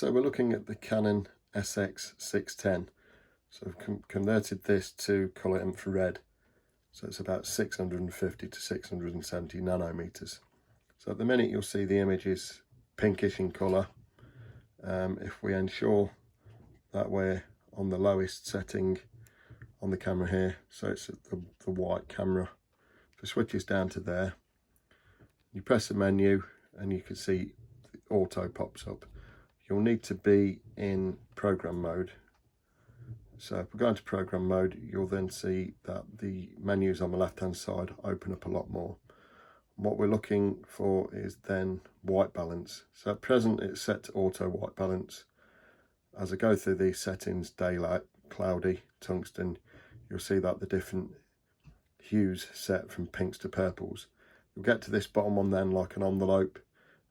So we're looking at the Canon SX610. So I've converted this to colour infrared. So it's about 650 to 670 nanometers. So at the minute you'll see the image is pinkish in colour. If we ensure that we're on the lowest setting on the camera here, so it's at the white camera, if the switch is down to there, you press the menu and you can see the auto pops up. You'll need to be in program mode. So if we go into program mode, you'll then see that the menus on the left hand side open up a lot more. What we're looking for is then white balance. So at present it's set to auto white balance. As I go through these settings, daylight, cloudy, tungsten, you'll see that the different hues set from pinks to purples. You'll get to this bottom one then like an envelope,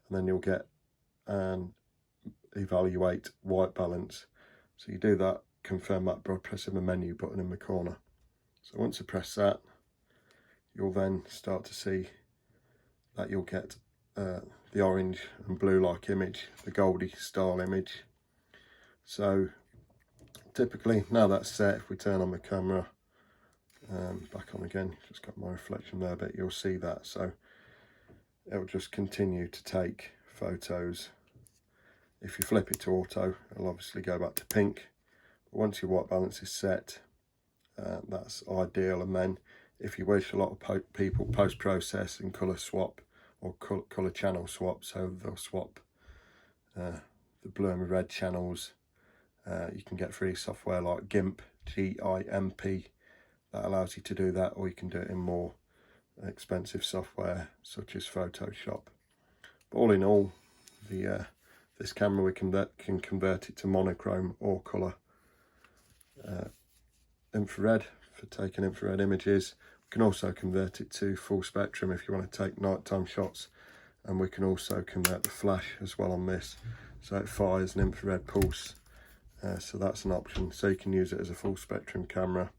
and then you'll get an evaluate white balance. So you do that, confirm that by pressing the menu button in the corner. So once you press that, you'll then start to see that you'll get the orange and blue like image, the Goldie style image. So typically, now that's set, if we turn on the camera, back on again, just got my reflection there, but you'll see that. So it'll just continue to take photos. If you flip it to auto, it'll obviously go back to pink. But once your white balance is set, that's ideal. And then if you wish, a lot of people post-process and colour swap or colour channel swap, so they'll swap the blue and red channels. You can get free software like GIMP, G-I-M-P, that allows you to do that, or you can do it in more expensive software such as Photoshop. But all in all, this camera we can convert it to monochrome or colour infrared for taking infrared images. We can also convert it to full spectrum if you want to take nighttime shots, and we can also convert the flash as well on this, so it fires an infrared pulse. So that's an option. So you can use it as a full spectrum camera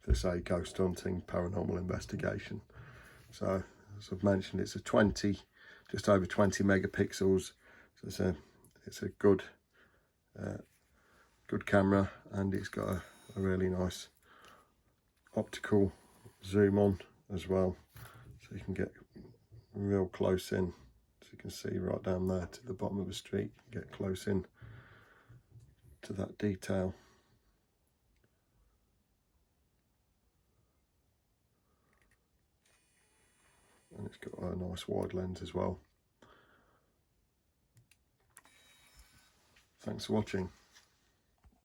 for, say, ghost hunting, paranormal investigation. So as I've mentioned, it's a just over 20 megapixels. So it's a good camera, and it's got a really nice optical zoom on as well, so you can get real close in. So you can see right down there to the bottom of the street, get close in to that detail. And it's got a nice wide lens as well. Thanks for watching.